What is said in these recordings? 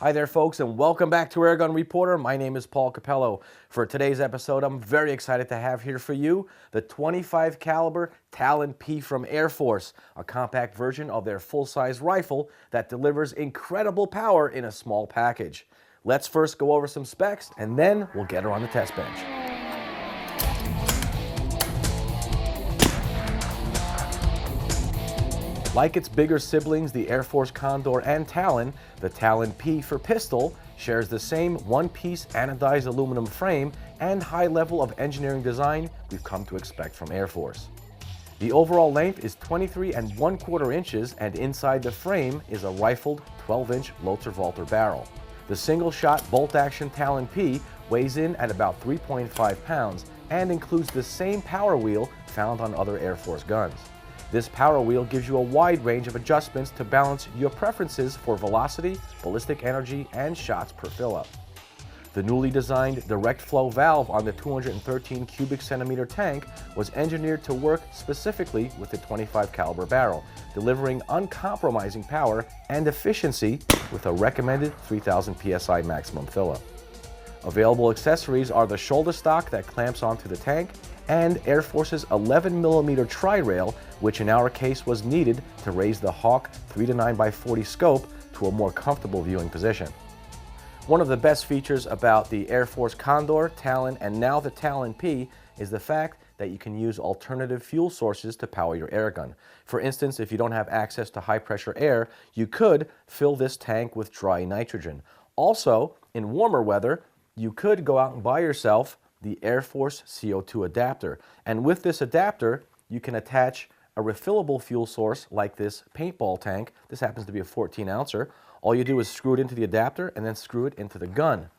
Hi there folks, and welcome back to Airgun Reporter. My name is Paul Capello. For today's episode, I'm very excited to have here for you the 25 caliber TalonP from Air Force, a compact version of their full-size rifle that delivers incredible power in a small package. Let's first go over some specs, and then we'll get her on the test bench. Like its bigger siblings, the Air Force Condor and Talon, the TalonP for pistol shares the same one-piece anodized aluminum frame and high level of engineering design we've come to expect from Air Force. The overall length is 23 1/4 inches, and inside the frame is a rifled 12-inch Lotzer-Walther barrel. The single-shot bolt-action TalonP weighs in at about 3.5 pounds and includes the same power wheel found on other Air Force guns. This power wheel gives you a wide range of adjustments to balance your preferences for velocity, ballistic energy, and shots per fill-up. The newly designed direct flow valve on the 213 cubic centimeter tank was engineered to work specifically with the 25 caliber barrel, delivering uncompromising power and efficiency with a recommended 3,000 psi maximum fill-up. Available accessories are the shoulder stock that clamps onto the tank and Air Force's 11mm tri-rail, which in our case was needed to raise the Hawk 3-9x40 scope to a more comfortable viewing position. One of the best features about the Air Force Condor, Talon, and now the TalonP is the fact that you can use alternative fuel sources to power your airgun. For instance, if you don't have access to high-pressure air, you could fill this tank with dry nitrogen. Also, in warmer weather, you could go out and buy yourself the AirForce CO2 adapter. And with this adapter, you can attach a refillable fuel source like this paintball tank. This happens to be a 14-ouncer. All you do is screw it into the adapter and then screw it into the gun.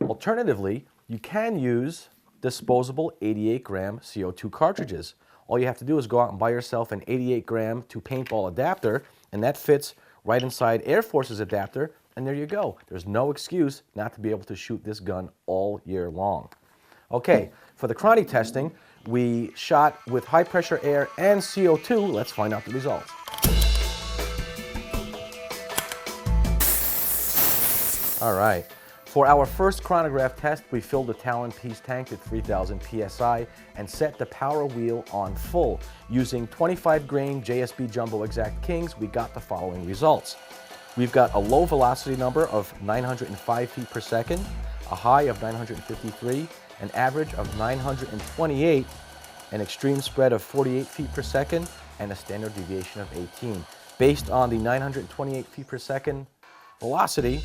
Alternatively, you can use disposable 88-gram CO2 cartridges. All you have to do is go out and buy yourself an 88-gram to paintball adapter, and that fits right inside Air Force's adapter, and there you go. There's no excuse not to be able to shoot this gun all year long. Okay, for the Chronograph testing, we shot with high pressure air and CO2. Let's find out the results. All right, for our first chronograph test, we filled the TalonP's tank at 3,000 psi and set the power wheel on full. Using 25 grain JSB Jumbo Exact Kings, we got the following results. We've got a low velocity number of 905 feet per second, a high of 953, an average of 928, an extreme spread of 48 feet per second, and a standard deviation of 18. Based on the 928 feet per second velocity,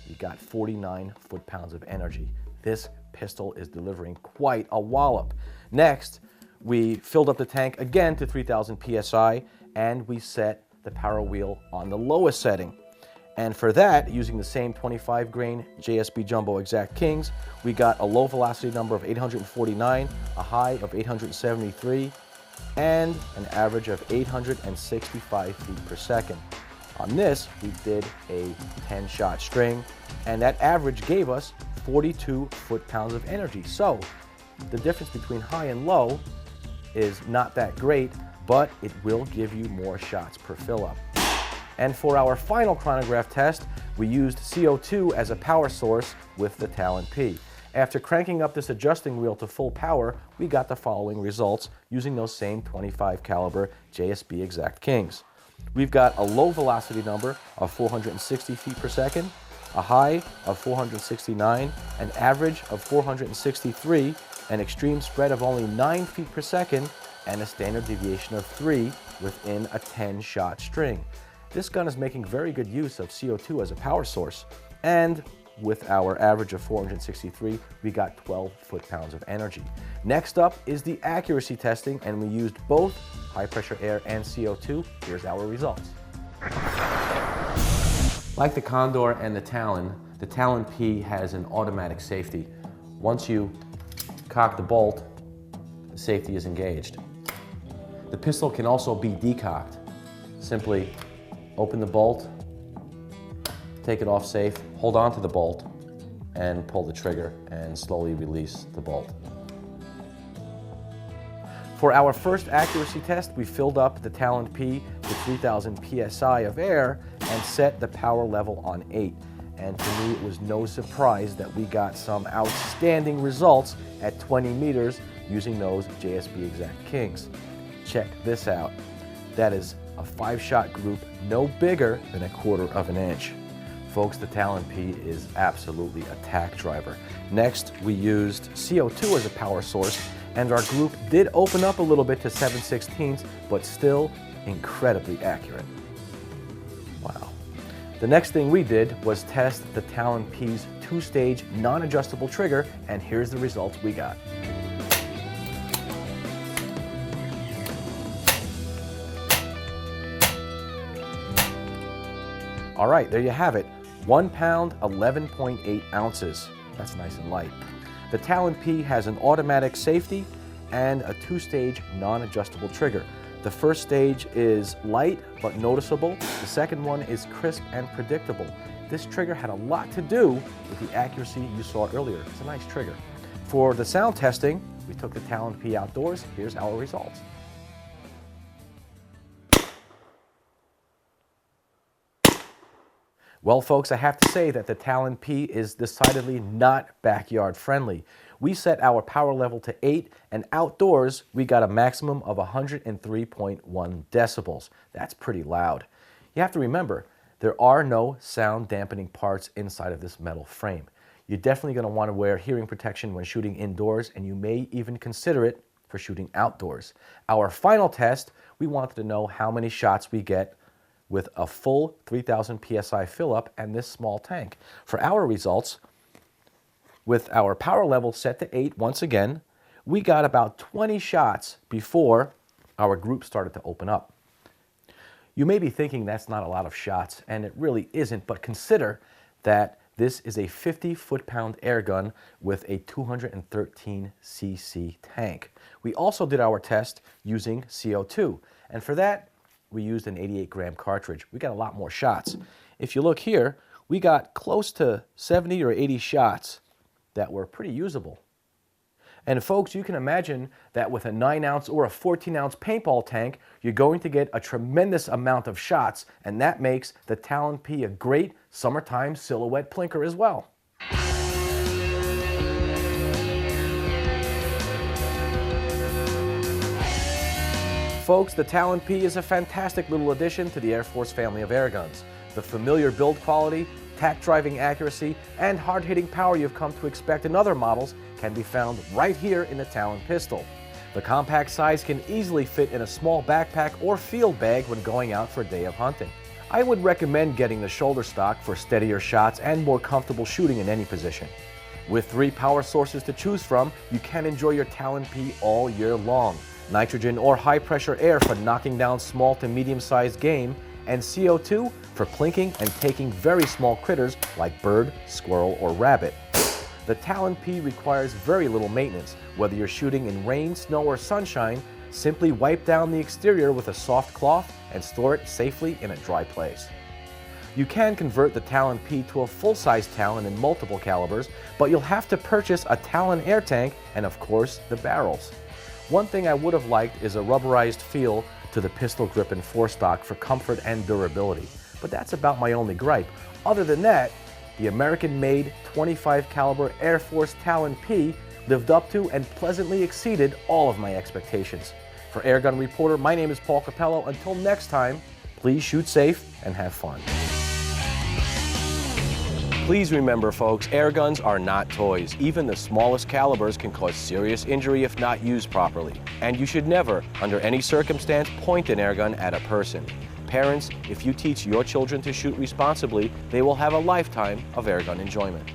you got 49 foot-pounds of energy. This pistol is delivering quite a wallop. Next, we filled up the tank again to 3,000 psi, and we set the power wheel on the lowest setting. And for that, using the same 25 grain JSB Jumbo Exact Kings, we got a low velocity number of 849, a high of 873, and an average of 865 feet per second. On this, we did a 10-shot string, and that average gave us 42 foot-pounds of energy. So the difference between high and low is not that great, but it will give you more shots per fill-up. And for our final chronograph test, we used CO2 as a power source with the TalonP. After cranking up this adjusting wheel to full power, we got the following results using those same 25 caliber JSB Exact Kings. We've got a low velocity number of 460 feet per second, a high of 469, an average of 463, an extreme spread of only 9 feet per second, and a standard deviation of 3 within a 10-shot string. This gun is making very good use of CO2 as a power source, and with our average of 463, we got 12 foot-pounds of energy. Next up is the accuracy testing, and we used both high-pressure air and CO2. Here's our results. Like the Condor and the TalonP has an automatic safety. Once you cock the bolt, the safety is engaged. The pistol can also be decocked. Simply open the bolt, take it off safe, hold on to the bolt, and pull the trigger and slowly release the bolt. For our first accuracy test, we filled up the TalonP to 3,000 psi of air and set the power level on 8. and to me it was no surprise that we got some outstanding results at 20 meters using those JSB Exact Kings. Check this out. That is a 5-shot group no bigger than 1/4 of an inch. Folks, the TalonP is absolutely a tack driver. Next, we used CO2 as a power source, and our group did open up a little bit to 7/16, but still incredibly accurate. Wow. The next thing we did was test the TalonP's 2-stage non-adjustable trigger, and here's the results we got. All right, there you have it. 1 pound, 11.8 ounces. That's nice and light. The TalonP has an automatic safety and a 2-stage non-adjustable trigger. The first stage is light but noticeable. The second one is crisp and predictable. This trigger had a lot to do with the accuracy you saw earlier. It's a nice trigger. For the sound testing, we took the TalonP outdoors. Here's our results. Well, folks, I have to say that the TalonP is decidedly not backyard friendly. We set our power level to 8, and outdoors, we got a maximum of 103.1 decibels. That's pretty loud. You have to remember, there are no sound dampening parts inside of this metal frame. You're definitely going to want to wear hearing protection when shooting indoors, and you may even consider it for shooting outdoors. Our final test, we wanted to know how many shots we get with a full 3,000 PSI fill-up and this small tank. For our results, with our power level set to 8 once again, we got about 20 shots before our group started to open up. You may be thinking that's not a lot of shots, and it really isn't, but consider that this is a 50 foot-pound air gun with a 213 cc tank. We also did our test using CO2, and for that, we used an 88-gram cartridge. We got a lot more shots. If you look here, we got close to 70 or 80 shots that were pretty usable. And folks, you can imagine that with a 9-ounce or a 14-ounce paintball tank, you're going to get a tremendous amount of shots, and that makes the TalonP a great summertime silhouette plinker as well. Folks, the TalonP is a fantastic little addition to the Air Force family of air guns. The familiar build quality, tack-driving accuracy, and hard-hitting power you've come to expect in other models can be found right here in the Talon pistol. The compact size can easily fit in a small backpack or field bag when going out for a day of hunting. I would recommend getting the shoulder stock for steadier shots and more comfortable shooting in any position. With 3 power sources to choose from, you can enjoy your TalonP all year long. Nitrogen or high-pressure air for knocking down small to medium-sized game, and CO2 for plinking and taking very small critters like bird, squirrel, or rabbit. The TalonP requires very little maintenance. Whether you're shooting in rain, snow, or sunshine, simply wipe down the exterior with a soft cloth and store it safely in a dry place. You can convert the TalonP to a full-size Talon in multiple calibers, but you'll have to purchase a Talon air tank and, of course, the barrels. One thing I would have liked is a rubberized feel to the pistol grip and forestock for comfort and durability, but that's about my only gripe. Other than that, the American-made 25 caliber Air Force TalonP lived up to and pleasantly exceeded all of my expectations. For Airgun Reporter, my name is Paul Capello. Until next time, please shoot safe and have fun. Please remember, folks, air guns are not toys. Even the smallest calibers can cause serious injury if not used properly. And you should never, under any circumstance, point an air gun at a person. Parents, if you teach your children to shoot responsibly, they will have a lifetime of air gun enjoyment.